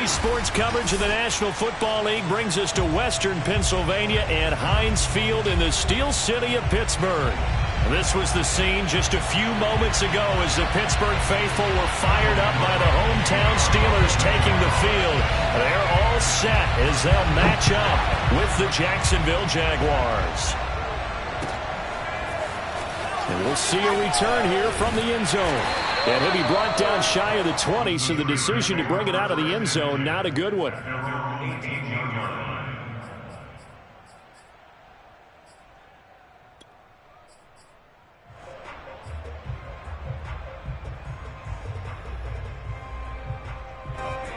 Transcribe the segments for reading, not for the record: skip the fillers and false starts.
Daily sports coverage of the National Football League brings us to Western Pennsylvania and Heinz Field in the Steel City of Pittsburgh. This was the scene just a few moments ago as the Pittsburgh faithful were fired up by the hometown Steelers taking the field. They're all set as they'll match up with the Jacksonville Jaguars. And we'll see a return here from the end zone. And he'll be brought down shy of the 20, so the decision to bring it out of the end zone, not a good one.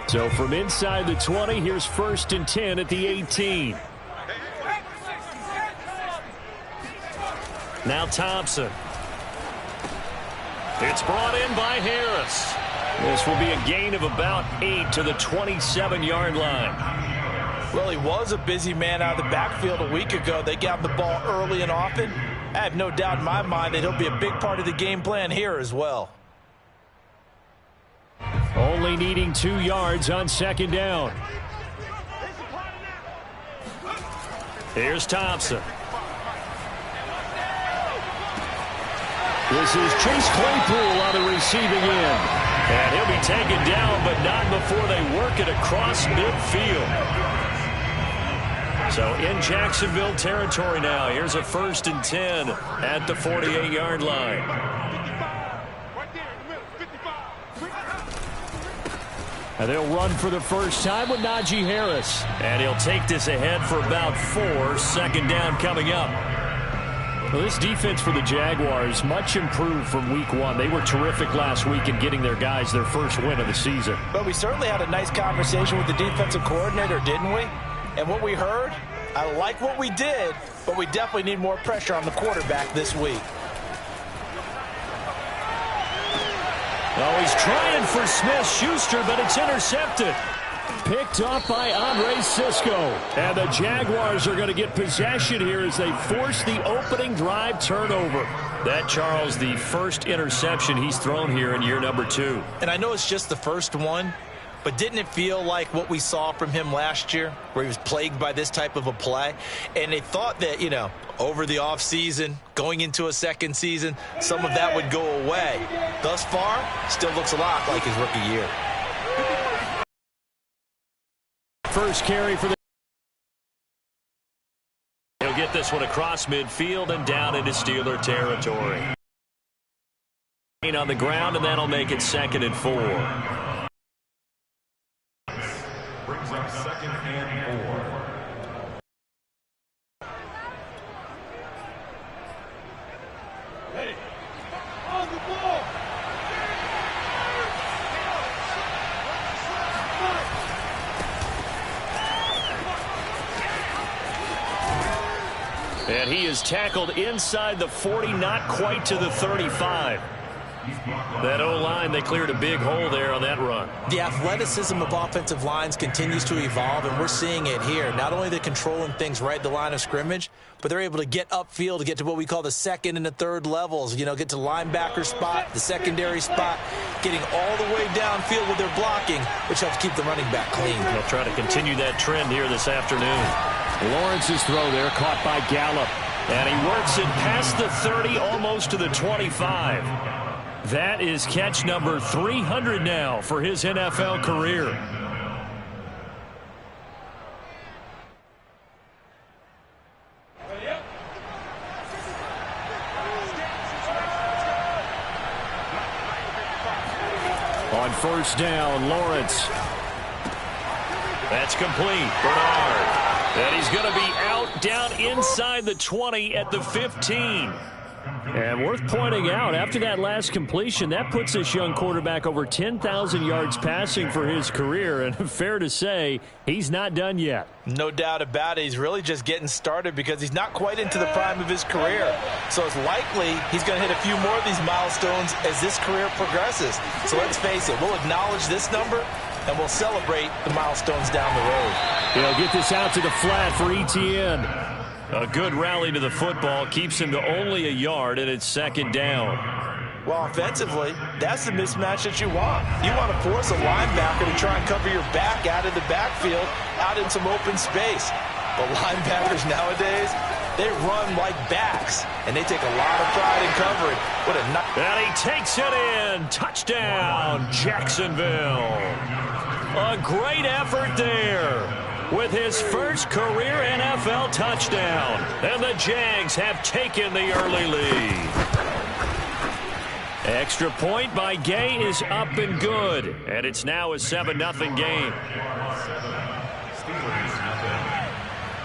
So from inside the 20, here's 1st and 10 at the 18. Now Thompson. It's brought in by Harris. This will be a gain of about 8 to the 27-yard line. Well, he was a busy man out of the backfield a week ago. They got the ball early and often. I have no doubt in my mind that he'll be a big part of the game plan here as well. Only needing 2 yards on 2nd down. Here's Thompson. This is Chase Claypool on the receiving end. And he'll be taken down, but not before they work it across midfield. So in Jacksonville territory now. Here's a 1st and 10 at the 48-yard line. And they'll run for the first time with Najee Harris. And he'll take this ahead for about 4. 2nd down coming up. Well, this defense for the Jaguars much improved from week 1. They were terrific last week in getting their guys their first win of the season. But we certainly had a nice conversation with the defensive coordinator, didn't we? And what we heard, I like what we did, but we definitely need more pressure on the quarterback this week. Oh, he's trying for Smith-Schuster, but it's intercepted. Picked up by Andre Cisco. And the Jaguars are going to get possession here as they force the opening drive turnover. That, Charles, the first interception he's thrown here in year number 2. And I know it's just the first one, but didn't it feel like what we saw from him last year, where he was plagued by this type of a play? And they thought that, you know, over the offseason, going into a second season, some of that would go away. Thus far, still looks a lot like his rookie year. First carry for the... He'll get this one across midfield and down into Steeler territory. On the ground, and that'll make it 2nd and 4. Brings up 2nd and 4. Hey, on the ball. And he is tackled inside the 40, not quite to the 35. That O-line, they cleared a big hole there on that run. The athleticism of offensive lines continues to evolve, and we're seeing it here. Not only they're controlling things right at the line of scrimmage, but they're able to get upfield to get to what we call the 2nd and the 3rd levels. You know, get to linebacker spot, the secondary spot, getting all the way downfield with their blocking, which helps keep the running back clean. They'll try to continue that trend here this afternoon. Lawrence's throw there caught by Gallup. And he works it past the 30, almost to the 25. That is catch number 300 now for his NFL career. On 1st down, Lawrence. That's complete. Bernard. And he's going to be out down inside the 20 at the 15. And worth pointing out, after that last completion, that puts this young quarterback over 10,000 yards passing for his career. And fair to say, he's not done yet. No doubt about it. He's really just getting started because he's not quite into the prime of his career. So it's likely he's going to hit a few more of these milestones as this career progresses. So let's face it, we'll acknowledge this number and we'll celebrate the milestones down the road. He'll get this out to the flat for Etienne. A good rally to the football keeps him to only a yard, and it's 2nd down. Well, offensively, that's the mismatch that you want. You want to force a linebacker to try and cover your back out of the backfield, out in some open space. But linebackers nowadays, they run like backs, and they take a lot of pride in covering. And he takes it in. Touchdown, Jacksonville. A great effort there with his first career NFL touchdown. And the Jags have taken the early lead. Extra point by Gay is up and good. And it's now a 7-0 game.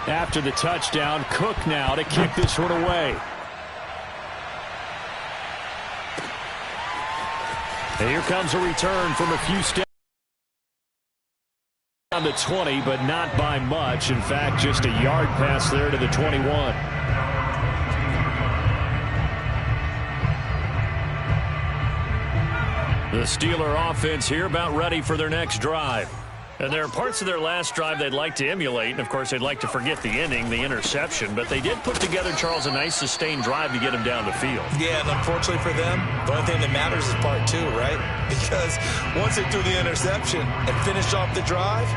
After the touchdown, Cook now to kick this one away. And here comes a return from a few steps on the 20, but not by much. In fact, just a yard pass there to the 21. The Steeler offense here about ready for their next drive. And there are parts of their last drive they'd like to emulate. And, of course, they'd like to forget the ending, the interception. But they did put together, Charles, a nice sustained drive to get them down the field. Yeah, and unfortunately for them, the only thing that matters is part two, right? Because once they threw the interception and finished off the drive,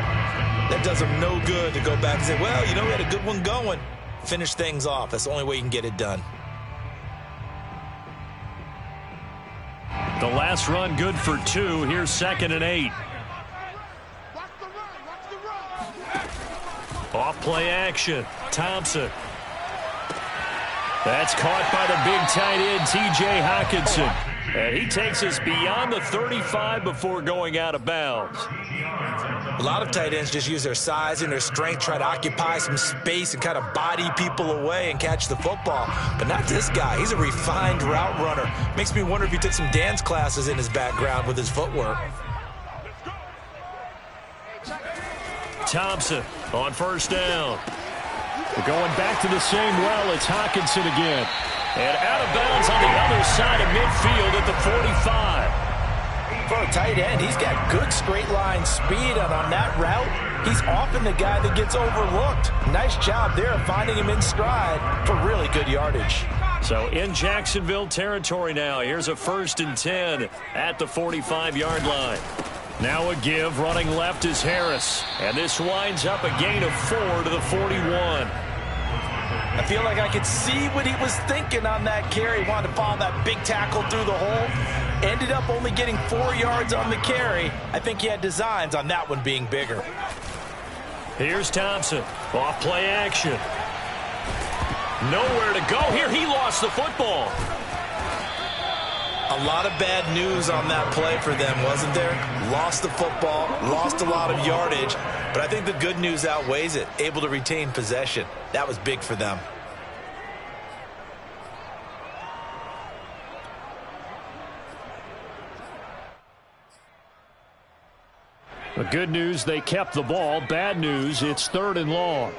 that does them no good to go back and say, well, you know, we had a good one going. Finish things off. That's the only way you can get it done. The last run good for 2. Here's 2nd and 8. Off play action. Thompson. That's caught by the big tight end, T.J. Hockenson. And he takes us beyond the 35 before going out of bounds. A lot of tight ends just use their size and their strength, try to occupy some space and kind of body people away and catch the football. But not this guy. He's a refined route runner. Makes me wonder if he took some dance classes in his background with his footwork. Thompson on first down. We're going back to the same well. It's Hockenson again. And out of bounds on the other side of midfield at the 45. For a tight end, he's got good straight line speed, and on that route, he's often the guy that gets overlooked. Nice job there of finding him in stride for really good yardage. So in Jacksonville territory now. Here's a 1st and 10 at the 45-yard line. Now a give, running left is Harris. And this winds up a gain of 4 to the 41. I feel like I could see what he was thinking on that carry. He wanted to follow that big tackle through the hole. Ended up only getting 4 yards on the carry. I think he had designs on that one being bigger. Here's Thompson. Off play action. Nowhere to go here. He lost the football. A lot of bad news on that play for them, wasn't there? Lost the football, lost a lot of yardage, but I think the good news outweighs it. Able to retain possession. That was big for them. The good news, they kept the ball. Bad news, it's 3rd and long.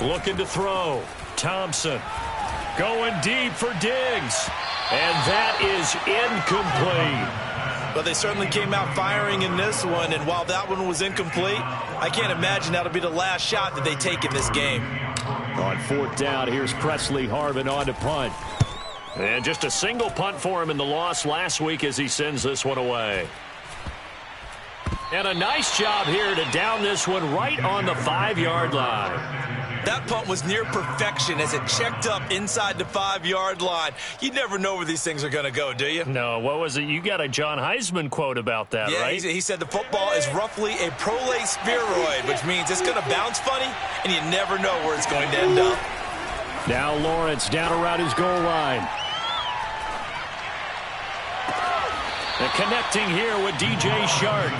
Looking to throw. Thompson going deep for Diggs. And that is incomplete. Well, they certainly came out firing in this one, and while that one was incomplete, I can't imagine that'll be the last shot that they take in this game. On 4th down, here's Presley Harvin on to punt. And just a single punt for him in the loss last week as he sends this one away. And a nice job here to down this one right on the 5-yard line. That punt was near perfection as it checked up inside the 5-yard line. You never know where these things are going to go, do you? No, what was it? You got a John Heisman quote about that, yeah, right? He said the football is roughly a prolate spheroid, which means it's going to bounce funny, and you never know where it's going to end up. Now Lawrence down around his goal line. And connecting here with DJ Shark.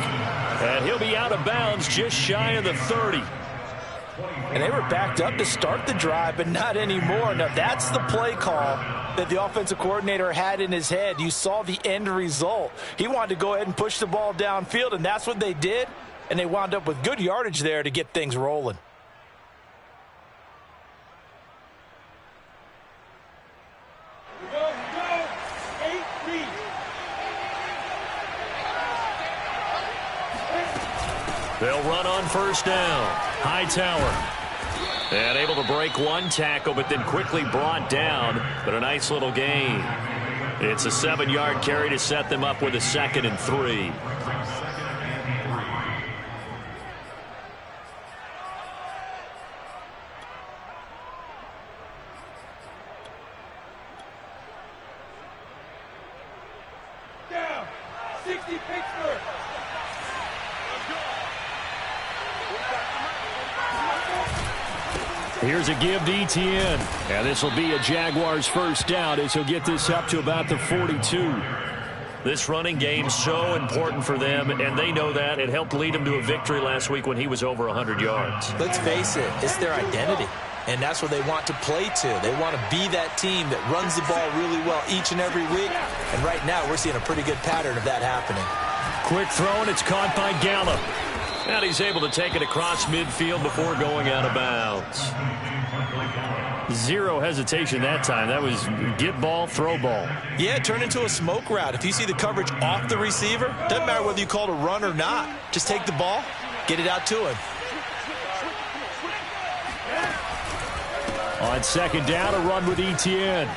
And he'll be out of bounds just shy of the 30. And they were backed up to start the drive, but not anymore. Now, that's the play call that the offensive coordinator had in his head. You saw the end result. He wanted to go ahead and push the ball downfield, and that's what they did. And they wound up with good yardage there to get things rolling. They'll run on first down. Hightower. And able to break one tackle, but then quickly brought down. But a nice little gain. It's a 7-yard carry to set them up with a 2nd and 3. Down. 60 Pittsburgh. Here's a give to Etienne. And this will be a Jaguars first down as he'll get this up to about the 42. This running game so important for them, and they know that. It helped lead them to a victory last week when he was over 100 yards. Let's face it, it's their identity. And that's what they want to play to. They want to be that team that runs the ball really well each and every week. And right now, we're seeing a pretty good pattern of that happening. Quick throw, and it's caught by Gallup. And he's able to take it across midfield before going out of bounds. Zero hesitation that time. That was get ball, throw ball. Yeah, it turned into a smoke route. If you see the coverage off the receiver, doesn't matter whether you call it a run or not. Just take the ball, get it out to him. On second down, a run with Etienne.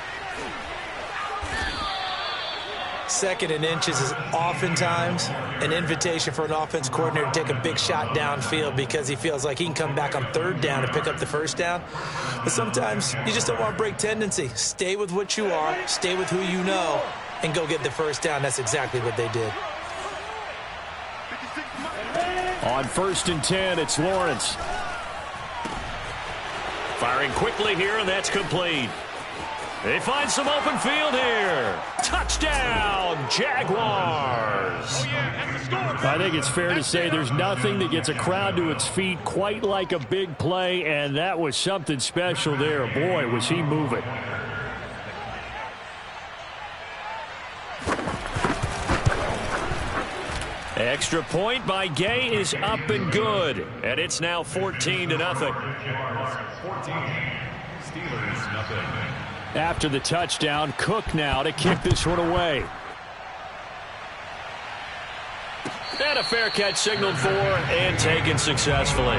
2nd and inches is oftentimes an invitation for an offense coordinator to take a big shot downfield because he feels like he can come back on 3rd down and pick up the 1st down. But sometimes you just don't want to break tendency. Stay with what you are, stay with who you know, and go get the 1st down. That's exactly what they did. On 1st and 10, it's Lawrence. Firing quickly here, and that's complete. They find some open field here. Touchdown, Jaguars. I think it's fair to say there's nothing that gets a crowd to its feet quite like a big play, and that was something special there. Boy, was he moving. Extra point by Gay is up and good, and it's now 14-0. 14, Steelers, nothing. After the touchdown, Cook now to kick this one away. And a fair catch signaled for and taken successfully.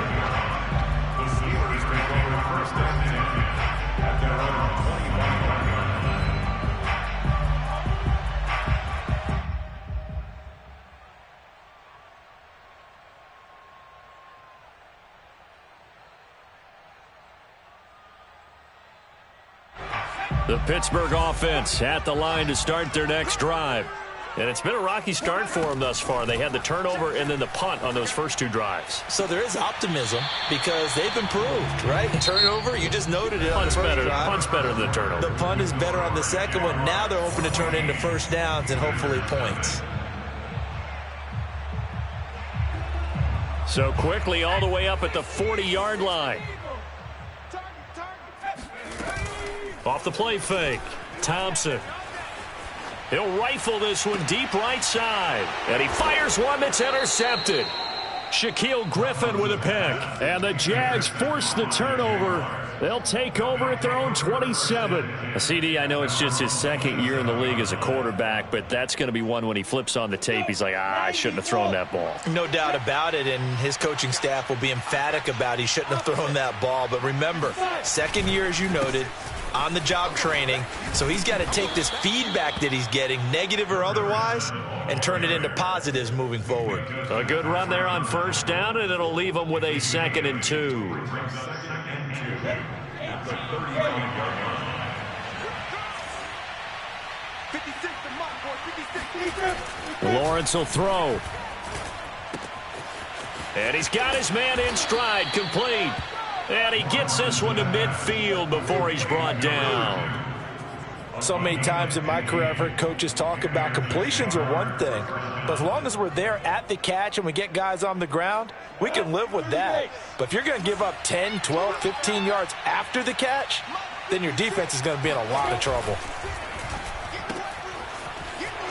The Pittsburgh offense at the line to start their next drive. And it's been a rocky start for them thus far. They had the turnover and then the punt on those first 2 drives. So there is optimism because they've improved, right? Turnover, you just noted it on the first drive. Punt's better than the turnover. The punt is better on the second one. Now they're hoping to turn it into 1st downs and hopefully points. So quickly all the way up at the 40-yard line. Off the play fake, Thompson. He'll rifle this one deep right side. And he fires one that's intercepted. Shaquille Griffin with a pick. And the Jags force the turnover. They'll take over at their own 27. CD, I know it's just his 2nd year in the league as a quarterback, but that's going to be one when he flips on the tape. He's like, I shouldn't have thrown that ball. No doubt about it, and his coaching staff will be emphatic about he shouldn't have thrown that ball. But remember, 2nd year, as you noted, on-the-job training, so he's got to take this feedback that he's getting, negative or otherwise, and turn it into positives moving forward. A good run there on 1st down, and it'll leave him with a 2nd and 2. Lawrence will throw. And he's got his man in stride, complete. And he gets this one to midfield before he's brought down. So many times in my career I've heard coaches talk about completions are one thing, but as long as we're there at the catch and we get guys on the ground, we can live with that. But if you're going to give up 10, 12, 15 yards after the catch, then your defense is going to be in a lot of trouble.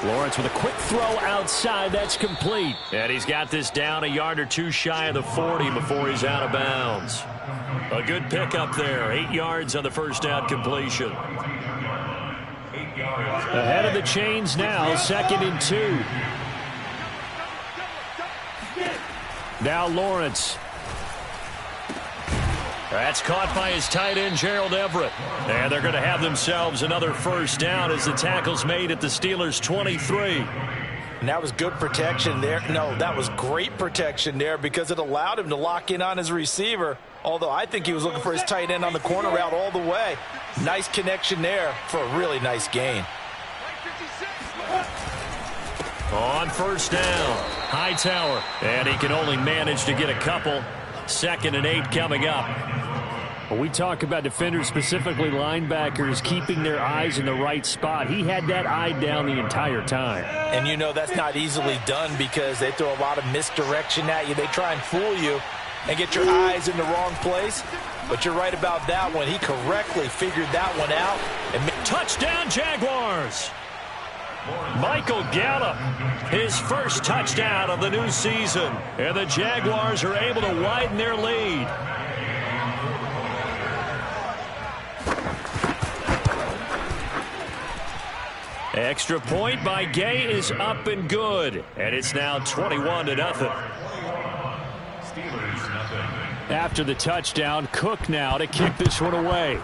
Lawrence with a quick throw outside. That's complete. And he's got this down a yard or 2 shy of the 40 before he's out of bounds. A good pickup there. 8 yards on the 1st down completion. Ahead of the chains now, 2nd and 2. Now Lawrence. That's caught by his tight end, Gerald Everett. And they're going to have themselves another first down as the tackle's made at the Steelers' 23. And that was good protection there. No, that was great protection there because it allowed him to lock in on his receiver. Although I think he was looking for his tight end on the corner route all the way. Nice connection there for a really nice gain. On first down, Hightower. And he can only manage to get a couple. 2nd and 8 coming up. When we talk about defenders, specifically linebackers, keeping their eyes in the right spot, he had that eye down the entire time. And you know that's not easily done because they throw a lot of misdirection at you. They try and fool you and get your eyes in the wrong place. But you're right about that one. He correctly figured that one out. And touchdown, Jaguars! Michael Gallup, his first touchdown of the new season. And the Jaguars are able to widen their lead. Extra point by Gay is up and good. And it's now 21-0. After the touchdown, Cook now to kick this one away.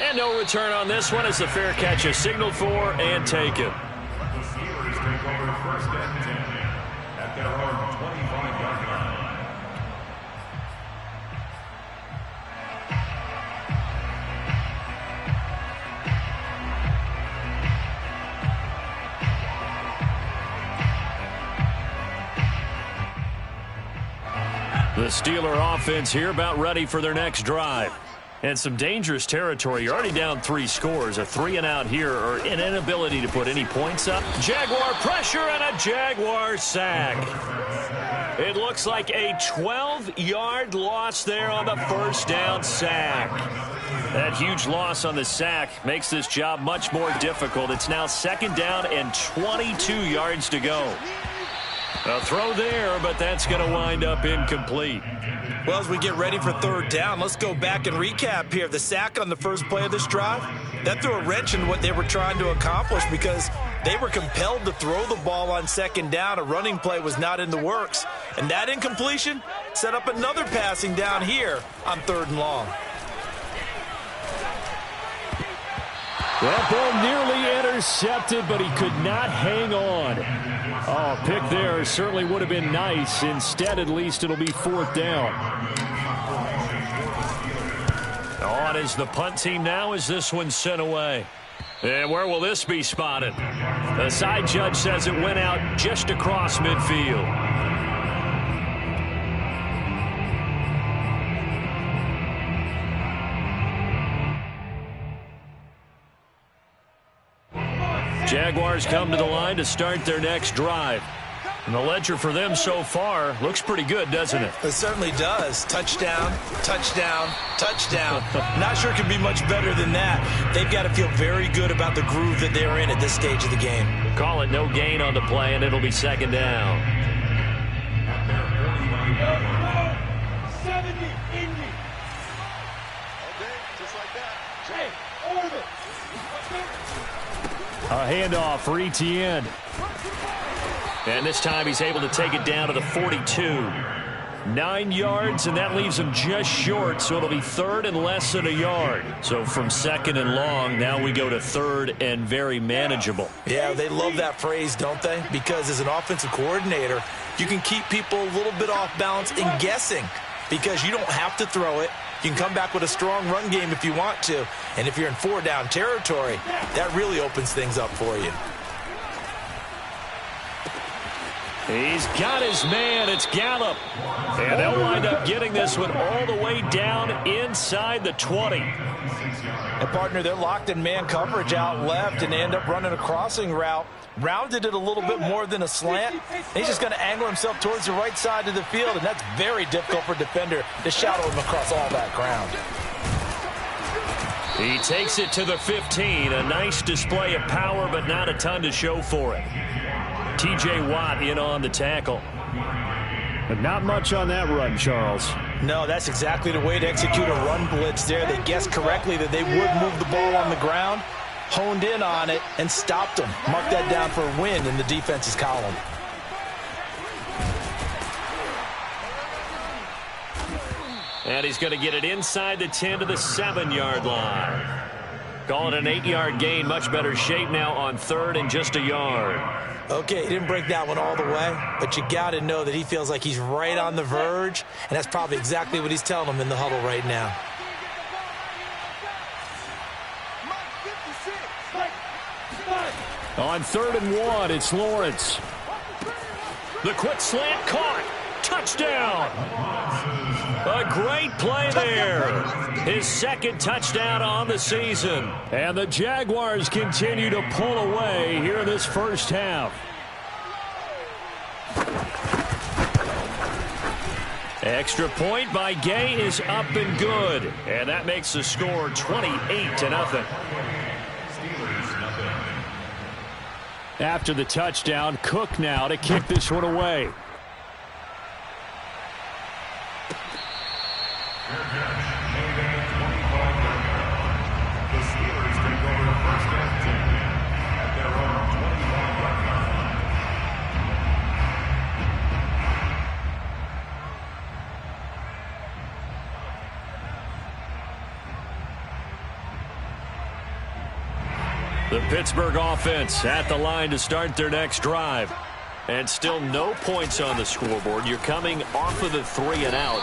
And no return on this one as the fair catch is signaled for and taken. The Steelers take over 1st and 10 at their own 25-yard line. The Steeler offense here about ready for their next drive. And some dangerous territory. You're already down 3 scores. A 3-and-out here or an inability to put any points up. Jaguar pressure and a Jaguar sack. It looks like a 12-yard loss there on the first down sack. That huge loss on the sack makes this job much more difficult. It's now 2nd down and 22 yards to go. A throw there, but that's going to wind up incomplete. well, as we get ready for 3rd down, let's go back and recap here. The sack on the first play of this drive, that threw a wrench in what they were trying to accomplish because they were compelled to throw the ball on 2nd down. A running play was not in the works. And that incompletion set up another passing down here on 3rd and long. That ball nearly intercepted, but he could not hang on. Oh, pick there certainly would have been nice. Instead, at least, it'll be 4th down. On is the punt team now as this one's sent away. And where will this be spotted? The side judge says it went out just across midfield. Jaguars come to the line to start their next drive. And the ledger for them so far looks pretty good, doesn't it? It certainly does. Touchdown, touchdown, touchdown. Not sure it can be much better than that. They've got to feel very good about the groove that they're in at this stage of the game. Call it no gain on the play, and it'll be 2nd down. 70, Indy. Okay, just like that. Hey, order. A handoff for Etienne. And this time he's able to take it down to the 42. 9 yards, and that leaves him just short, so it'll be 3rd and less than a yard. So from 2nd and long, now we go to 3rd and very manageable. Yeah, they love that phrase, don't they? Because as an offensive coordinator, you can keep people a little bit off balance and guessing because you don't have to throw it. You can come back with a strong run game if you want to. And if you're in 4-down territory, that really opens things up for you. He's got his man. It's Gallup. And they'll wind up getting this one all the way down inside the 20. And, partner, they're locked in man coverage out left, and they end up running a crossing route. Rounded it a little bit more than a slant. He's just going to angle himself towards the right side of the field, and that's very difficult for a defender to shadow him across all that ground. He takes it to the 15. A nice display of power, but not a ton to show for it. T.J. Watt in on the tackle. But not much on that run, Charles. No, that's exactly the way to execute a run blitz there. They guessed correctly that they would move the ball on the ground, honed in on it, and stopped them. Mark that down for a win in the defense's column. And he's going to get it inside the 10 to the 7-yard line. Call it an 8-yard gain. Much better shape now on 3rd and just a yard. Okay, he didn't break that one all the way, but you got to know that he feels like he's right on the verge, and that's probably exactly what he's telling them in the huddle right now. On 3rd and 1, it's Lawrence. The quick slant caught. Touchdown. A great play there. His 2nd touchdown on the season. And the Jaguars continue to pull away here in this first half. Extra point by Gay is up and good. And that makes the score 28-0. After the touchdown, Cook now to kick this one away. The Steelers take over 1st and 10 at their own 25-yard line. The Pittsburgh offense at the line to start their next drive. And still no points on the scoreboard. You're coming off of the 3 and out.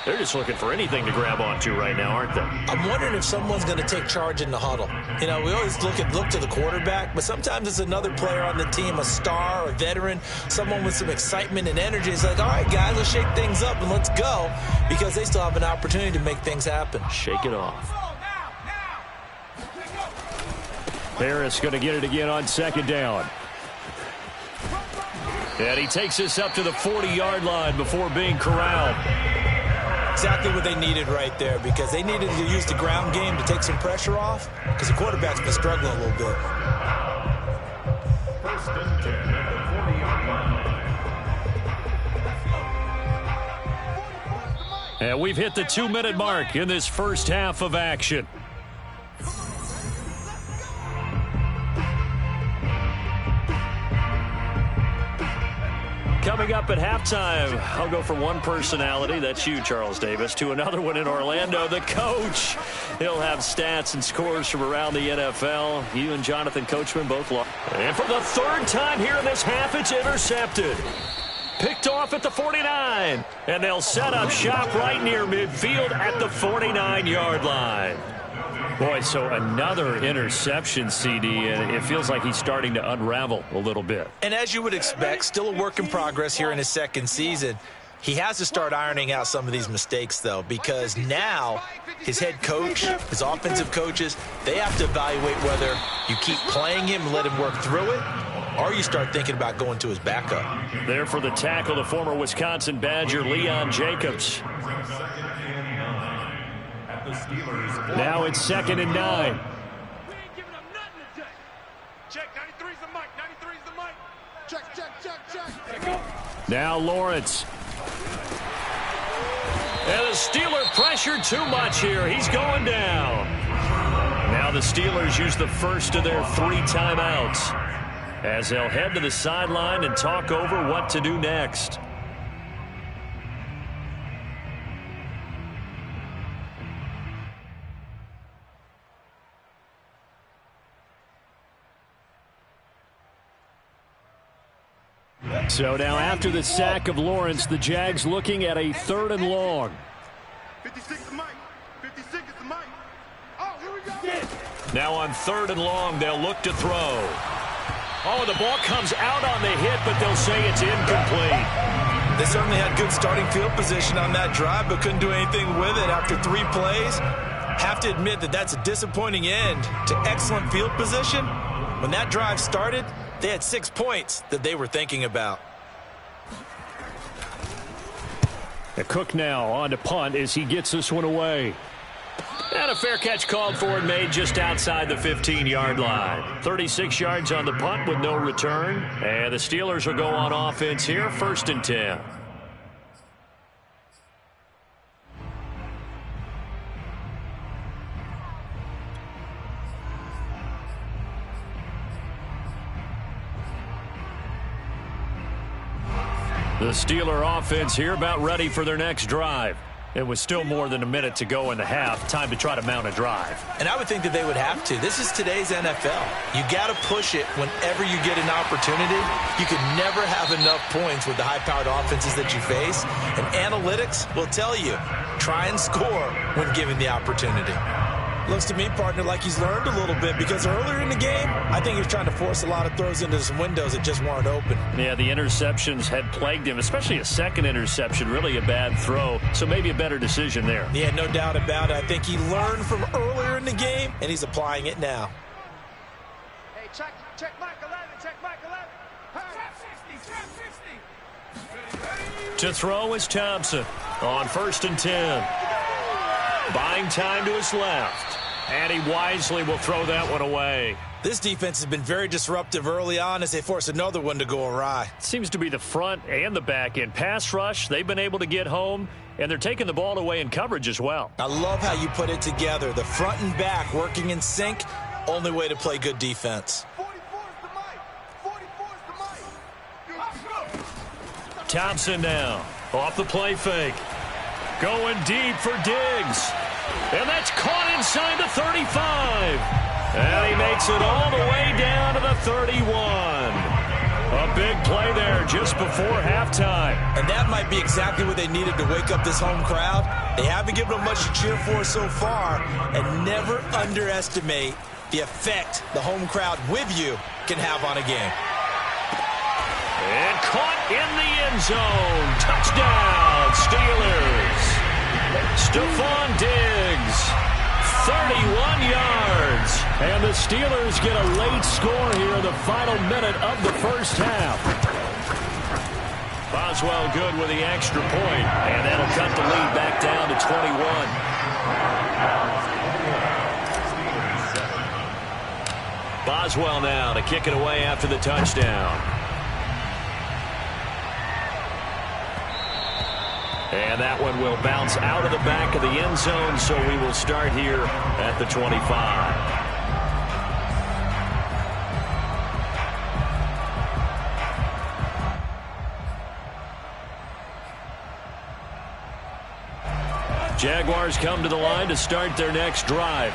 They're just looking for anything to grab onto right now, aren't they? I'm wondering if someone's going to take charge in the huddle. You know, we always look to the quarterback, but sometimes it's another player on the team, a star, a veteran, someone with some excitement and energy. It's like, all right, guys, let's shake things up and let's go, because they still have an opportunity to make things happen. Shake it off. Harris going to get it again on 2nd down. And he takes this up to the 40-yard line before being corralled. Exactly what they needed right there, because they needed to use the ground game to take some pressure off, because the quarterback's been struggling a little bit. 1st and 10 at the 40-yard line. And we've hit the 2-minute mark in this first half of action. Coming up at halftime, I'll go from one personality, that's you, Charles Davis, to another one in Orlando, the coach. He'll have stats and scores from around the NFL. You and Jonathan Coachman both lost. And for the 3rd time here in this half, it's intercepted. Picked off at the 49. And they'll set up shop right near midfield at the 49-yard line. Boy, so another interception, CD, and it feels like he's starting to unravel a little bit. And as you would expect, still a work in progress here in his 2nd season. He has to start ironing out some of these mistakes, though, because now his head coach, his offensive coaches, they have to evaluate whether you keep playing him and let him work through it, or you start thinking about going to his backup. There for the tackle, the former Wisconsin Badger, Leon Jacobs. Now it's 2nd and 9. We ain't giving up nothing today. Check, 93's the mic, 93's the mic. Check. Now Lawrence. And the Steeler pressure too much here. He's going down. Now the Steelers use the first of their 3 timeouts as they'll head to the sideline and talk over what to do next. So now after the sack of Lawrence, the Jags looking at a 3rd and long. 56 the mic. 56 is the mic. Oh, here we go. Now on 3rd and long, they'll look to throw. Oh, the ball comes out on the hit, but they'll say it's incomplete. They certainly had good starting field position on that drive, but couldn't do anything with it after 3 plays. Have to admit that that's a disappointing end to excellent field position. When that drive started, they had 6 points that they were thinking about. The Cook now on to punt as he gets this one away. And a fair catch called for and made just outside the 15-yard line. 36 yards on the punt with no return. And the Steelers will go on offense here, 1st and 10. The Steeler offense here about ready for their next drive. It was still more than a minute to go in the half. Time to try to mount a drive. And I would think that they would have to. This is today's NFL. You got to push it whenever you get an opportunity. You can never have enough points with the high-powered offenses that you face. And analytics will tell you, try and score when given the opportunity. Looks to me, partner, like he's learned a little bit, because earlier in the game, I think he was trying to force a lot of throws into some windows that just weren't open. Yeah, the interceptions had plagued him, especially a second interception, really a bad throw. So maybe a better decision there. Yeah, no doubt about it. I think he learned from earlier in the game, and he's applying it now. Hey, check Mike 11, check Mike 11. Hey. To throw is Thompson on 1st and 10. Buying time to his left. And he wisely will throw that one away. This defense has been very disruptive early on as they force another one to go awry. Seems to be the front and the back end. Pass rush, they've been able to get home, and they're taking the ball away in coverage as well. I love how you put it together. The front and back working in sync, only way to play good defense. 44's the mic. 44's the mic. Thompson now, off the play fake. Going deep for Diggs. And that's caught inside the 35. And he makes it all the way down to the 31. A big play there just before halftime. And that might be exactly what they needed to wake up this home crowd. They haven't given them much to cheer for so far. And never underestimate the effect the home crowd with you can have on a game. And caught in the end zone. Touchdown, Steelers. Stephon Diggs, 31 yards. And the Steelers get a late score here in the final minute of the first half. Boswell good with the extra point, and that'll cut the lead back down to 21. Boswell now to kick it away after the touchdown. And that one will bounce out of the back of the end zone, so we will start here at the 25. Jaguars come to the line to start their next drive.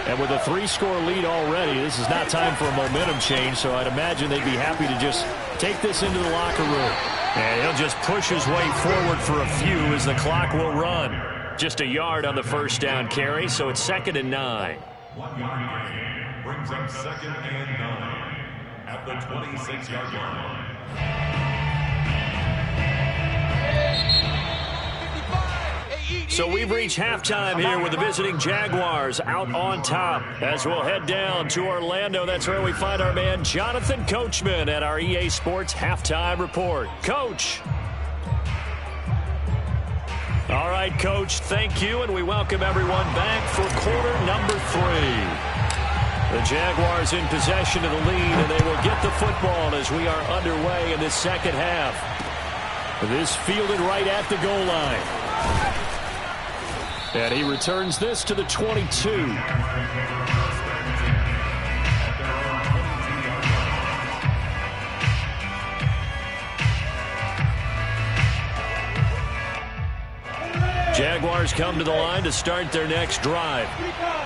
And with a 3-score lead already, this is not time for a momentum change, so I'd imagine they'd be happy to just take this into the locker room. And he'll just push his way forward for a few as the clock will run. Just a yard on the first down carry, so it's 2nd and 9. 1 yard gain brings up 2nd and 9 at the 26-yard line. So we've reached halftime here with the visiting Jaguars out on top. As we'll head down to Orlando, that's where we find our man Jonathan Coachman at our EA Sports Halftime Report. Coach. All right, Coach, thank you, and we welcome everyone back for quarter number 3. The Jaguars in possession of the lead, and they will get the football as we are underway in this second half. This fielded right at the goal line. And he returns this to the 22. Jaguars come to the line to start their next drive.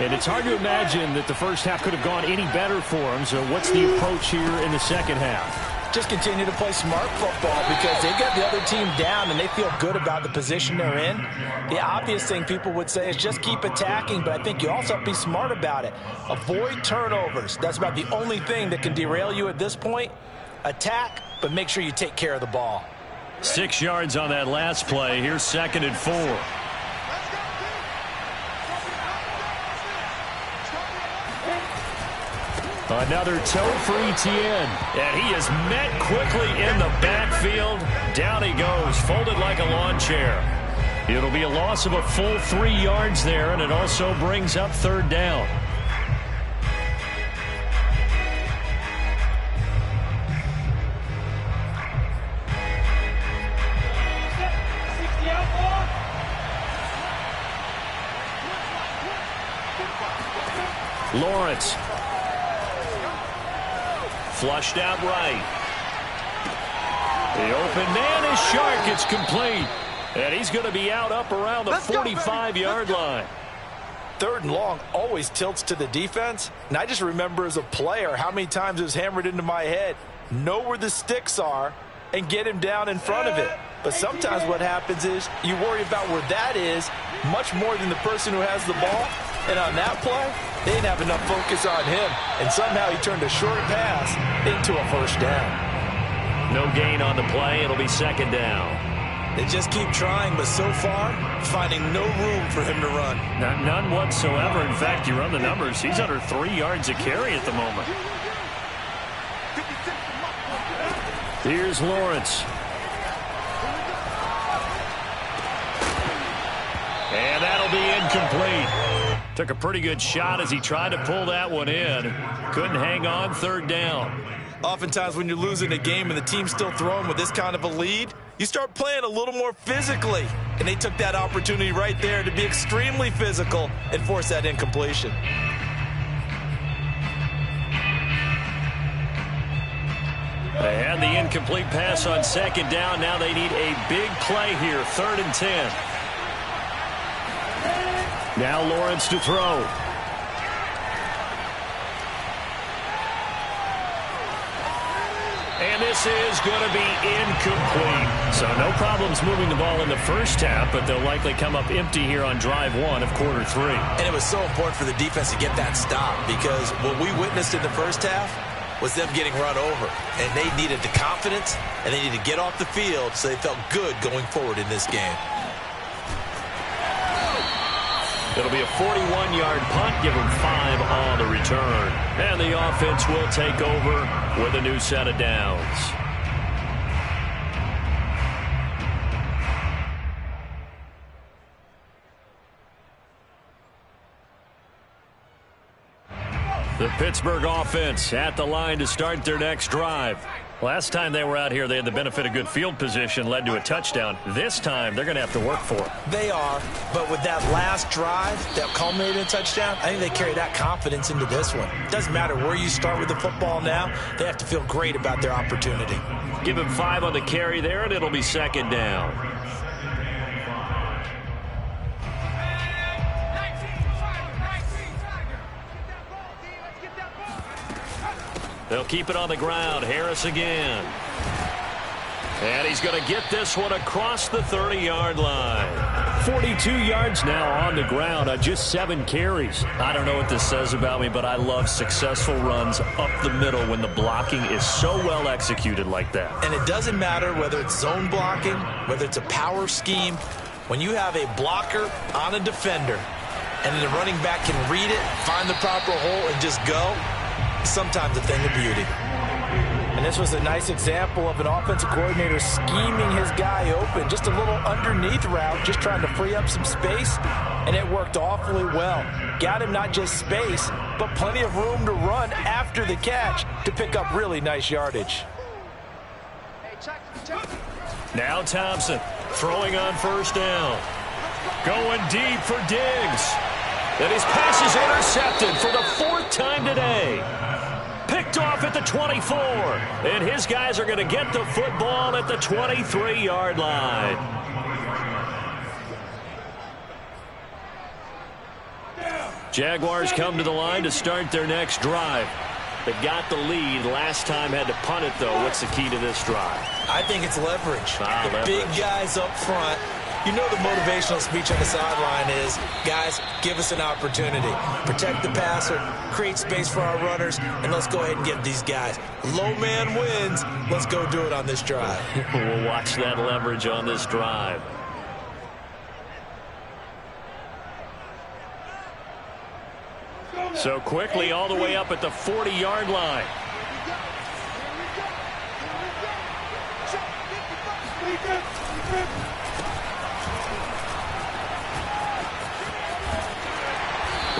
And it's hard to imagine that the first half could have gone any better for them. So what's the approach here in the second half? Just continue to play smart football because they got the other team down and they feel good about the position they're in. The obvious thing people would say is just keep attacking, but I think you also have to be smart about it. Avoid turnovers. That's about the only thing that can derail you at this point. Attack, but make sure you take care of the ball. 6 yards on that last play. Here's 2nd and 4. Another toe for Etienne. And he is met quickly in the backfield. Down he goes, folded like a lawn chair. It'll be a loss of a full 3 yards there, and it also brings up 3rd down. Lawrence. Flushed out right. The open man is Shark. It's complete. And he's going to be out up around the 45-yard line. 3rd and long always tilts to the defense. And I just remember as a player how many times it was hammered into my head. Know where the sticks are and get him down in front of it. But sometimes what happens is you worry about where that is much more than the person who has the ball. And on that play, they didn't have enough focus on him. And somehow he turned a short pass into a 1st down. No gain on the play. It'll be 2nd down. They just keep trying, but so far, finding no room for him to run. None whatsoever. In fact, you run the numbers. He's under 3 yards a carry at the moment. Here's Lawrence. And that'll be incomplete. Took a pretty good shot as he tried to pull that one in. Couldn't hang on. 3rd down. Oftentimes when you're losing a game and the team's still throwing with this kind of a lead, you start playing a little more physically. And they took that opportunity right there to be extremely physical and force that incompletion. They had the incomplete pass on 2nd down. Now they need a big play here. 3rd and 10. Now Lawrence to throw. And this is going to be incomplete. So no problems moving the ball in the first half, but they'll likely come up empty here on drive 1 of quarter 3. And it was so important for the defense to get that stop because what we witnessed in the first half was them getting run over. And they needed the confidence, and they needed to get off the field so they felt good going forward in this game. It'll be a 41-yard punt. Give them 5 on the return. And the offense will take over with a new set of downs. The Pittsburgh offense at the line to start their next drive. Last time they were out here, they had the benefit of good field position, led to a touchdown. This time, they're going to have to work for it. They are, but with that last drive that culminated in a touchdown, I think they carry that confidence into this one. It doesn't matter where you start with the football now. They have to feel great about their opportunity. Give him 5 on the carry there, and it'll be 2nd down. They'll keep it on the ground. Harris again. And he's going to get this one across the 30-yard line. 42 yards now on the ground on just 7 carries. I don't know what this says about me, but I love successful runs up the middle when the blocking is so well executed like that. And it doesn't matter whether it's zone blocking, whether it's a power scheme. When you have a blocker on a defender and then the running back can read it, find the proper hole, and just go, sometimes a thing of beauty. And this was a nice example of an offensive coordinator scheming his guy open. Just a little underneath route, just trying to free up some space, and it worked awfully well. Got him not just space, but plenty of room to run after the catch to pick up really nice yardage. Now Thompson throwing on 1st down. Going deep for Diggs. And his pass is intercepted for the 4th time today. Picked off at the 24. And his guys are going to get the football at the 23-yard line. Jaguars come to the line to start their next drive. They got the lead. Last time had to punt it, though. What's the key to this drive? I think it's leverage. The leverage. Big guys up front. You know the motivational speech on the sideline is, guys, give us an opportunity. Protect the passer, create space for our runners, and let's go ahead and get these guys. Low man wins. Let's go do it on this drive. We'll watch that leverage on this drive. So quickly all the way up at the 40-yard line.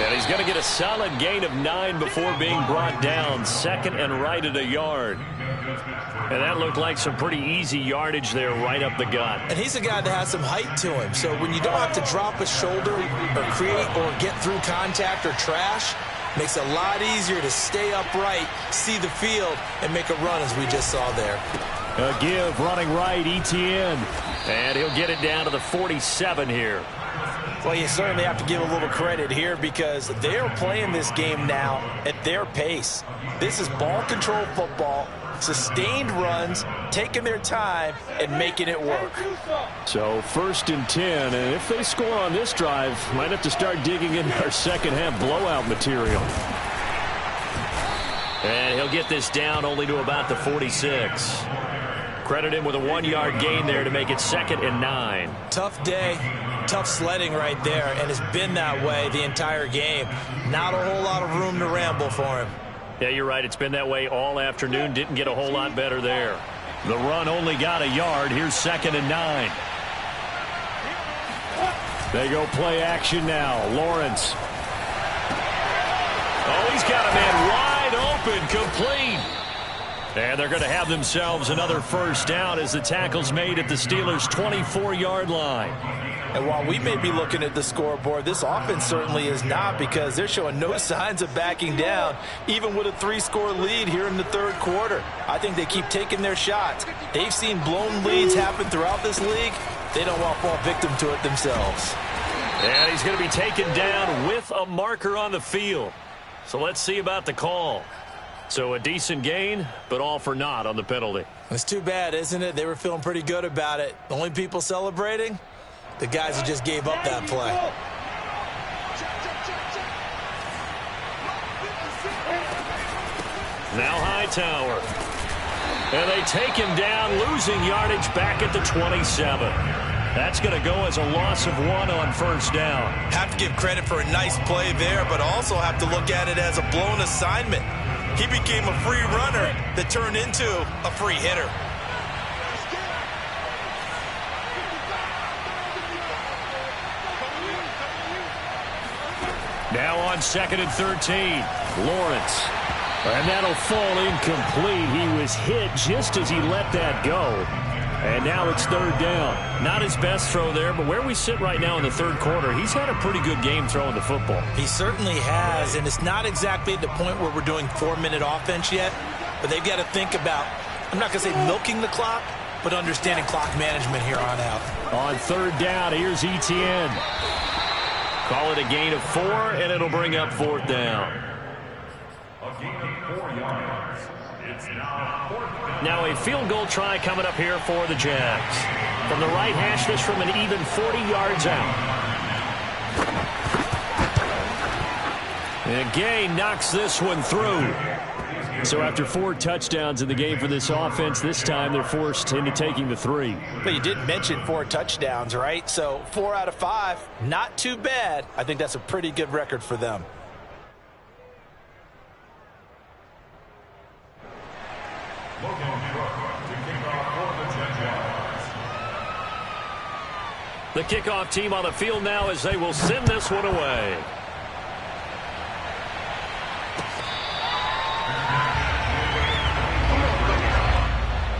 And he's going to get a solid gain of 9 before being brought down. 2nd and right at a yard. And that looked like some pretty easy yardage there right up the gut. And he's a guy that has some height to him. So when you don't have to drop a shoulder or create or get through contact or trash, makes it a lot easier to stay upright, see the field, and make a run as we just saw there. A give running right, Etienne. And he'll get it down to the 47 here. Well, you certainly have to give a little credit here because they're playing this game now at their pace. This is ball control football, sustained runs, taking their time, and making it work. So 1st and 10, and if they score on this drive, might have to start digging into our second half blowout material. And he'll get this down only to about the 46. Credit him with a 1-yard gain there to make it 2nd and 9. Tough day, tough sledding right there, and it's been that way the entire game. Not a whole lot of room to ramble for him. Yeah, you're right. It's been that way all afternoon. Didn't get a whole lot better there. The run only got a yard. Here's 2nd and 9. They go play action now. Lawrence. Oh, he's got a man wide open, complete. And they're going to have themselves another 1st down as the tackle's made at the Steelers' 24-yard line. And while we may be looking at the scoreboard, this offense certainly is not because they're showing no signs of backing down, even with a 3-score lead here in the 3rd quarter. I think they keep taking their shots. They've seen blown leads happen throughout this league. They don't want to fall victim to it themselves. And he's going to be taken down with a marker on the field. So let's see about the call. So a decent gain, but all for naught on the penalty. It's too bad, isn't it? They were feeling pretty good about it. The only people celebrating, the guys who just gave up that play. Now Hightower. And they take him down, losing yardage back at the 27. That's going to go as a loss of 1 on 1st down. Have to give credit for a nice play there, but also have to look at it as a blown assignment. He became a free runner that turned into a free hitter. Now on 2nd and 13. Lawrence. And that'll fall incomplete. He was hit just as he let that go. And now it's 3rd down. Not his best throw there, but where we sit right now in the 3rd quarter, he's had a pretty good game throwing the football. He certainly has, and it's not exactly at the point where we're doing 4-minute offense yet, but they've got to think about, I'm not going to say milking the clock, but understanding clock management here on out. On 3rd down, here's Etienne. Call it a gain of 4, and it'll bring up 4th down. A gain of 4 yards. It's now 4th down. Now a field goal try coming up here for the Jags. From the right hash, this from an even 40 yards out. And Gay knocks this one through. So after 4 touchdowns in the game for this offense, this time they're forced into taking the 3. But you did mention 4 touchdowns, right? So 4 out of 5, not too bad. I think that's a pretty good record for them. The kickoff team on the field now as they will send this one away.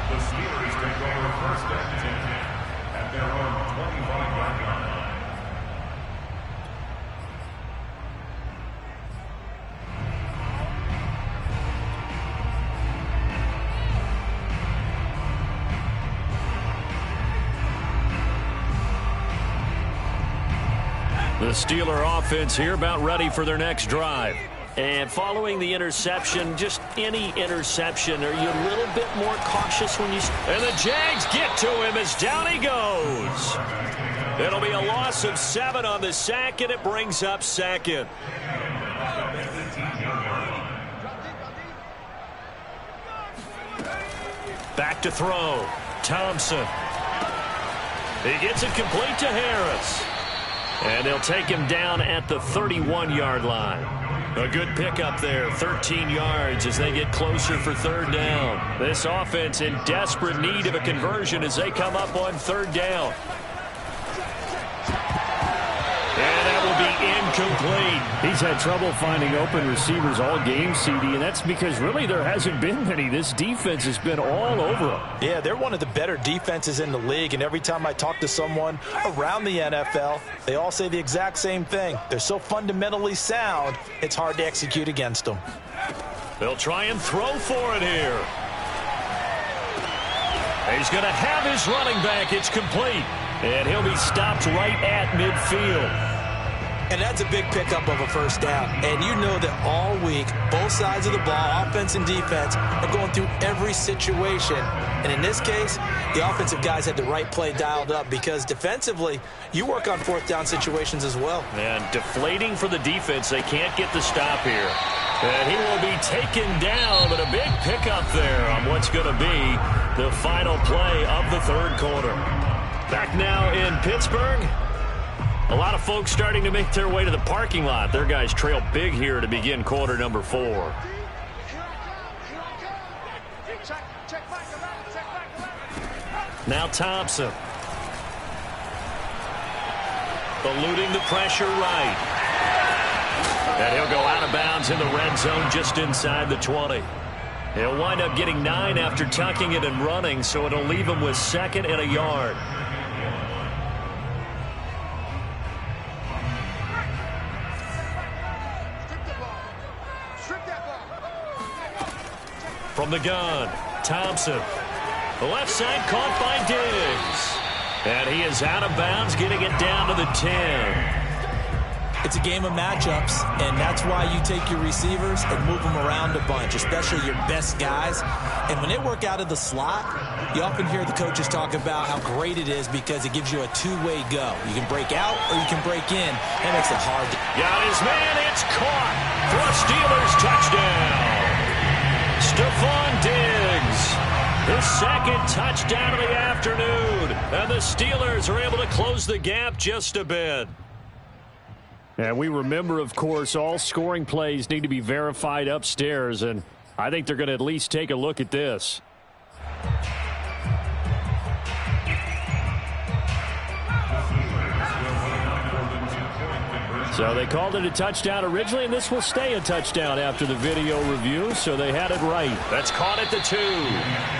The Steelers take over 1st and 10 at their own 25-yard line. The Steeler offense here about ready for their next drive. And following the interception, just any interception, are you a little bit more cautious when you... And the Jags get to him as down he goes. It'll be a loss of 7 on the sack, and it brings up 2nd. Back to throw. Thompson. He gets it complete to Harris. And they'll take him down at the 31-yard line. A good pickup there, 13 yards as they get closer for 3rd down. This offense in desperate need of a conversion as they come up on 3rd down. And that will be incomplete. He's had trouble finding open receivers all game, CD, and that's because really there hasn't been many. This defense has been all over them. Yeah, they're one of the better defenses in the league, and every time I talk to someone around the NFL, they all say the exact same thing. They're so fundamentally sound, it's hard to execute against them. They'll try and throw for it here. He's going to have his running back. It's complete. And he'll be stopped right at midfield. And that's a big pickup of a first down. And you know that all week, both sides of the ball, offense and defense, are going through every situation. And in this case, the offensive guys had the right play dialed up because defensively, you work on fourth down situations as well. And deflating for the defense. They can't get the stop here. And he will be taken down, but a big pickup there on what's going to be the final play of the third quarter. Back now in Pittsburgh. A lot of folks starting to make their way to the parking lot. Their guys trail big here to begin quarter number 4. Now Thompson. Eluding the pressure right. And he'll go out of bounds in the red zone just inside the 20. He'll wind up getting 9 after tucking it and running, so it'll leave him with 2nd and a yard. From the gun, Thompson. The left side caught by Diggs. And he is out of bounds, getting it down to the 10. It's a game of matchups, and that's why you take your receivers and move them around a bunch, especially your best guys. And when they work out of the slot, you often hear the coaches talk about how great it is because it gives you a two-way go. You can break out or you can break in. That makes it hard. Got his man. It's caught for a Steelers touchdown. Stephon Diggs, his 2nd touchdown of the afternoon. And the Steelers are able to close the gap just a bit. And we remember, of course, all scoring plays need to be verified upstairs, and I think they're going to at least take a look at this. So they called it a touchdown originally, and this will stay a touchdown after the video review, so they had it right. That's caught at the 2,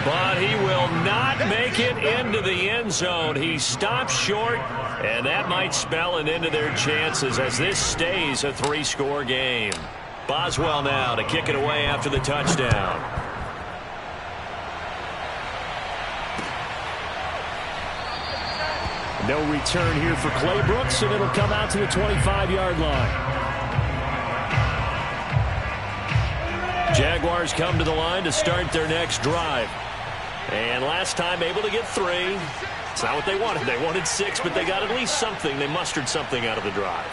but he will not make it into the end zone. He stops short, and that might spell an end to their chances as this stays a 3-score game. Boswell now to kick it away after the touchdown. No return here for Clay Brooks, and it'll come out to the 25-yard line. Jaguars come to the line to start their next drive. And last time able to get 3. It's not what they wanted. They wanted 6, but they got at least something. They mustered something out of the drive.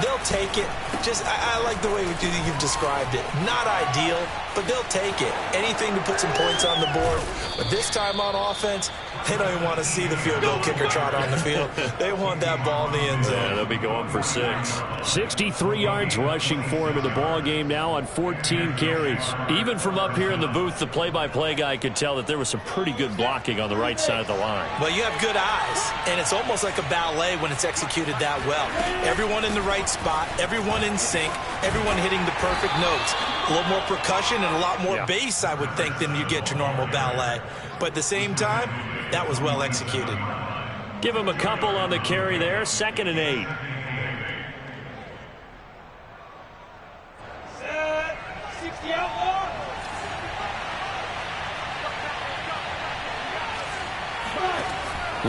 They'll take it. I like the way you've described it. Not ideal, but they'll take it. Anything to put some points on the board. But this time on offense, they don't even want to see the field goal kicker trot on the field. They want that ball in the end zone. Yeah, they'll be going for 6. 63 yards rushing for him in the ball game now on 14 carries. Even from up here in the booth, the play-by-play guy could tell that there was some pretty good blocking on the right side of the line. Well, you have good eyes, and it's almost like a ballet when it's executed that well. Everyone in the right spot, everyone in sync, everyone hitting the perfect notes. A little more percussion and a lot more bass, I would think, than you get your normal ballet. But at the same time, that was well executed. Give him a couple on the carry there. 2nd and 8.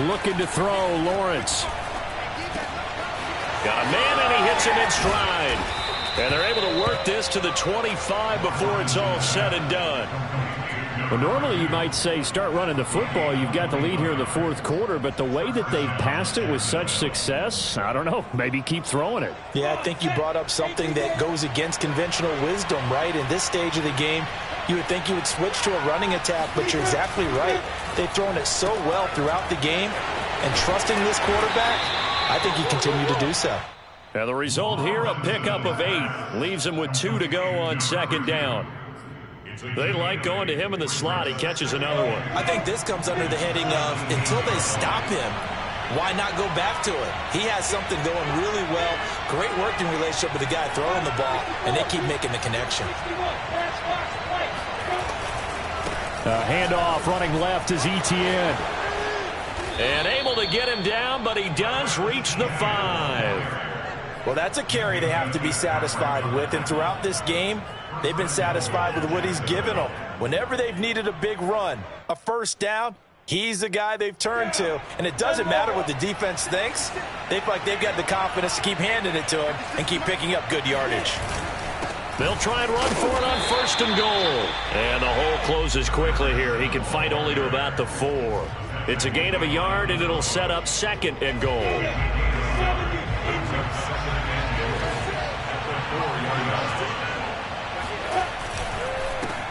Looking to throw, Lawrence. Got a man, and he hits him in stride. And they're able to work this to the 25 before it's all said and done. Well, normally you might say start running the football. You've got the lead here in the 4th quarter, but the way that they've passed it with such success, I don't know, maybe keep throwing it. Yeah, I think you brought up something that goes against conventional wisdom, right? In this stage of the game, you would think you would switch to a running attack, but you're exactly right. They've thrown it so well throughout the game, and trusting this quarterback, I think you continue to do so. And the result here, a pickup of 8. Leaves him with 2 to go on 2nd down. They like going to him in the slot. He catches another one. I think this comes under the heading of until they stop him, why not go back to it? He has something going really well. Great working relationship with the guy throwing the ball, and they keep making the connection. Handoff running left is Etienne. And able to get him down, but he does reach the 5. Well, that's a carry they have to be satisfied with, and throughout this game, they've been satisfied with what he's given them. Whenever they've needed a big run, a first down, He's the guy they've turned to, and it doesn't matter what the defense thinks. They feel like they've got the confidence to keep handing it to him and keep picking up good yardage. They'll try and run for it on 1st and goal. And the hole closes quickly here. He can fight only to about the 4. It's a gain of a yard, and it'll set up 2nd and goal.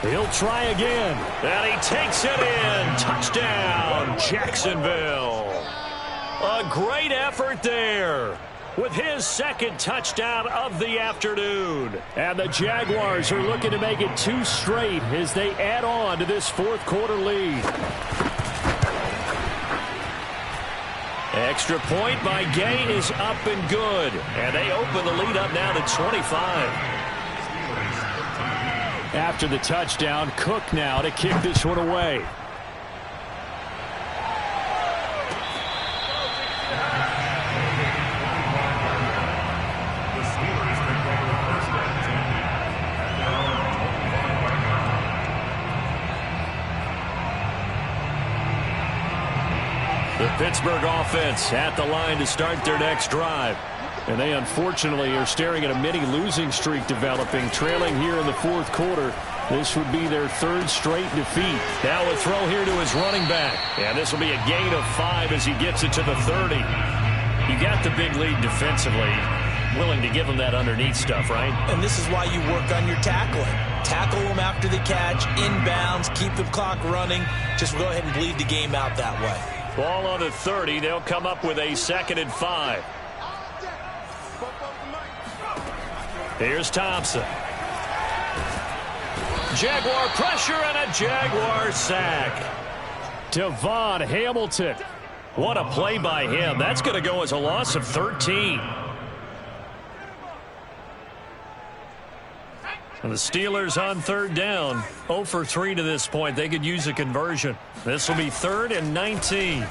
He'll try again. And he takes it in. Touchdown, Jacksonville. A great effort there with his 2nd touchdown of the afternoon. And the Jaguars are looking to make it 2 straight as they add on to this 4th quarter lead. Extra point by Gay is up and good. And they open the lead up now to 25. After the touchdown, Cook now to kick this one away. The Steelers take over the first and 10 at their own 25 right now. The Pittsburgh offense at the line to start their next drive. And they unfortunately are staring at a mini losing streak developing, trailing here in the 4th quarter. This would be their 3rd straight defeat. Now a throw here to his running back. And this will be a gain of 5 as he gets it to the 30. You got the big lead defensively. Willing to give him that underneath stuff, right? And this is why you work on your tackling. Tackle them after the catch, inbounds, keep the clock running. Just go ahead and bleed the game out that way. Ball on the 30. They'll come up with a 2nd and 5. Here's Thompson. Jaguar pressure and a Jaguar sack. Devon Hamilton. What a play by him. That's going to go as a loss of 13. And the Steelers on 3rd down. 0 for 3 to this point. They could use a conversion. This will be 3rd and 19.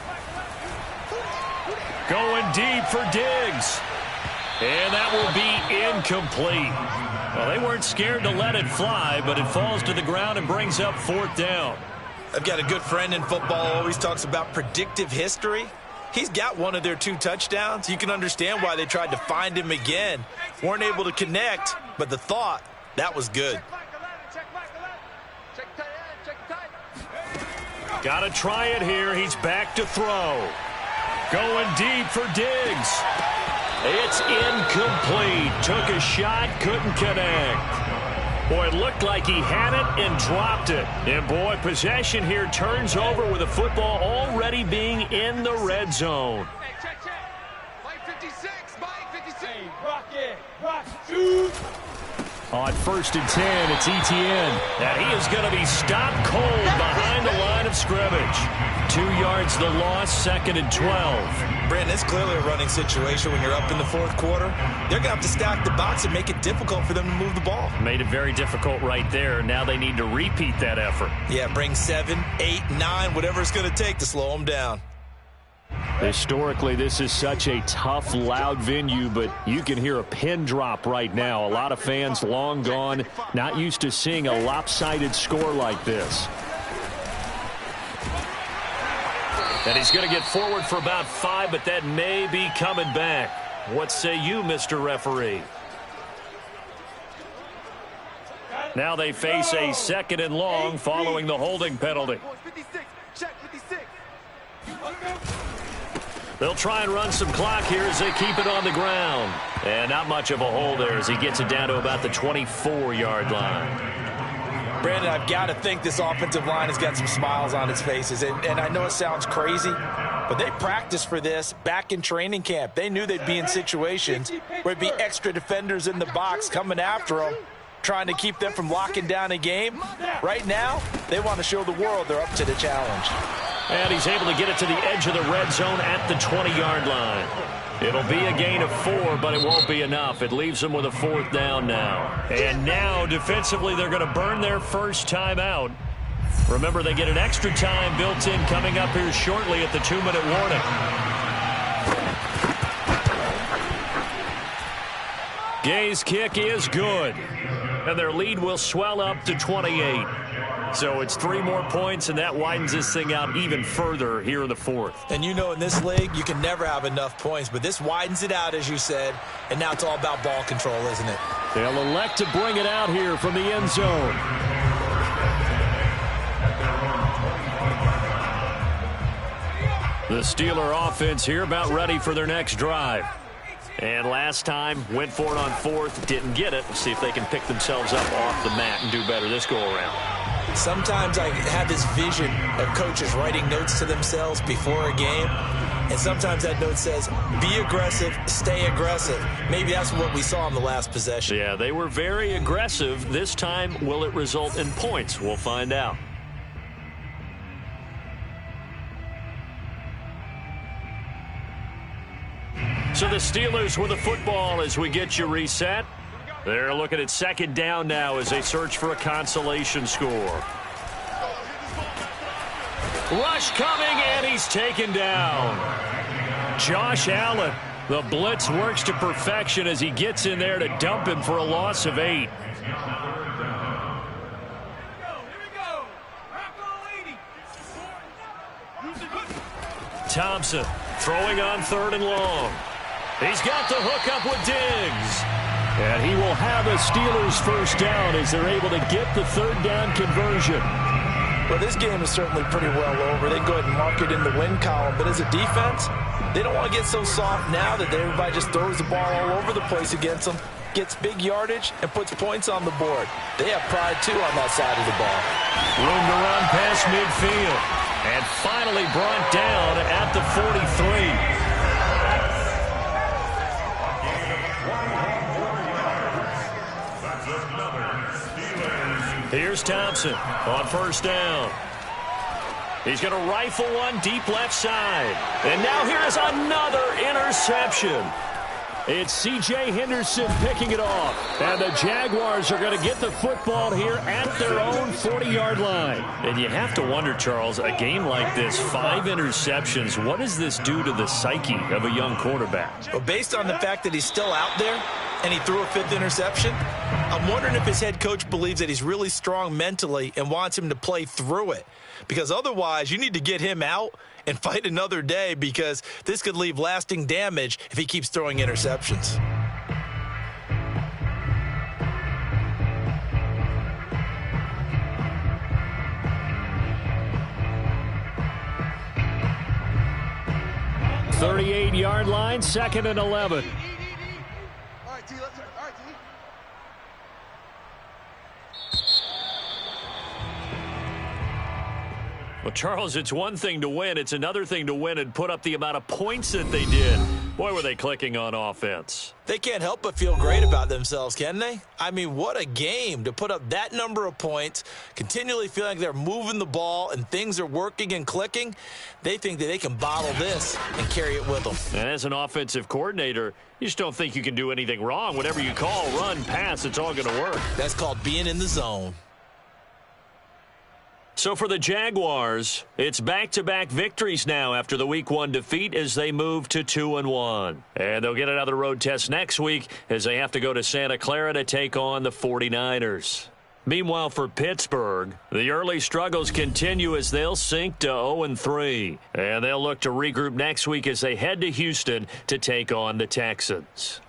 Going deep for Diggs. And that will be incomplete. Well, they weren't scared to let it fly, but it falls to the ground and brings up 4th down. I've got a good friend in football who always talks about predictive history. He's got one of their 2 touchdowns. You can understand why they tried to find him again. Weren't able to connect, but the thought, that was good. Got to try it here. He's back to throw. Going deep for Diggs. It's incomplete. Took a shot, couldn't connect. Boy, it looked like he had it and dropped it. And, boy, possession here turns over with the football already being in the red zone. On 1st and 10, it's Etienne. And he is going to be stopped cold behind the line of scrimmage. 2 yards the loss, 2nd and 12. Brandon, it's clearly a running situation when you're up in the 4th quarter. They're going to have to stack the box and make it difficult for them to move the ball. Made it very difficult right there. Now they need to repeat that effort. Yeah, bring 7, 8, 9, whatever it's going to take to slow them down. Historically, this is such a tough, loud venue, but you can hear a pin drop right now. A lot of fans long gone, not used to seeing a lopsided score like this. And he's going to get forward for about 5, but that may be coming back. What say you, Mr. Referee? Now they face a 2nd and long following the holding penalty. They'll try and run some clock here as they keep it on the ground. And not much of a hole there as he gets it down to about the 24-yard line. Brandon, I've got to think this offensive line has got some smiles on its faces. And I know it sounds crazy, but they practiced for this back in training camp. They knew they'd be in situations where it'd be extra defenders in the box coming after them, trying to keep them from locking down a game. Right now, they want to show the world they're up to the challenge. And he's able to get it to the edge of the red zone at the 20-yard line. It'll be a gain of 4, but it won't be enough. It leaves them with a 4th down now. And now, defensively, they're going to burn their first time out. Remember, they get an extra time built in coming up here shortly at the 2-minute warning. Gay's kick is good. and their lead will swell up to 28. So it's 3 more points, and that widens this thing out even further here in the fourth. And you know, in this league, you can never have enough points, but this widens it out, as you said, and now it's all about ball control, isn't it? They'll elect to bring it out here from the end zone. The Steeler offense here about ready for their next drive. And last time, went for it on fourth, didn't get it. Let's see if they can pick themselves up off the mat and do better this go-around. Sometimes I have this vision of coaches writing notes to themselves before a game, and sometimes that note says, be aggressive, stay aggressive. Maybe that's what we saw in the last possession. Yeah, they were very aggressive. This time, will it result in points? We'll find out. So the Steelers with the football as we get you reset. They're looking at second down now as they search for a consolation score. Rush coming, and he's taken down. Josh Allen, the blitz works to perfection as he gets in there to dump him for a loss of 8. Thompson throwing on 3rd and long. He's got the hook up with Diggs. And he will have a Steelers first down as they're able to get the 3rd down conversion. Well, this game is certainly pretty well over. They can go ahead and mark it in the win column. But as a defense, they don't want to get so soft now that everybody just throws the ball all over the place against them, gets big yardage, and puts points on the board. They have pride, too, on that side of the ball. Room to run past midfield. And finally brought down at the 43. Here's Thompson on first down. He's going to rifle one deep left side. And now here's another interception. It's C.J. Henderson picking it off. And the Jaguars are going to get the football here at their own 40-yard line. And you have to wonder, Charles, a game like this, 5 interceptions, what does this do to the psyche of a young quarterback? Well, based on the fact that he's still out there and he threw a 5th interception, I'm wondering if his head coach believes that he's really strong mentally and wants him to play through it. Because otherwise, you need to get him out and fight another day, because this could leave lasting damage if he keeps throwing interceptions. "38-yard line, 2nd and 11. All right, T, let's go. All right, T. Well, Charles, it's one thing to win. It's another thing to win and put up the amount of points that they did. Boy, were they clicking on offense. They can't help but feel great about themselves, can they? I mean, what a game to put up that number of points, continually feeling like they're moving the ball and things are working and clicking. They think that they can bottle this and carry it with them. And as an offensive coordinator, you just don't think you can do anything wrong. Whatever you call, run, pass, it's all going to work. That's called being in the zone. So for the Jaguars, it's back-to-back victories now after the Week 1 defeat as they move to 2-1. And they'll get another road test next week as they have to go to Santa Clara to take on the 49ers. Meanwhile, for Pittsburgh, the early struggles continue as they'll sink to 0-3. And they'll look to regroup next week as they head to Houston to take on the Texans.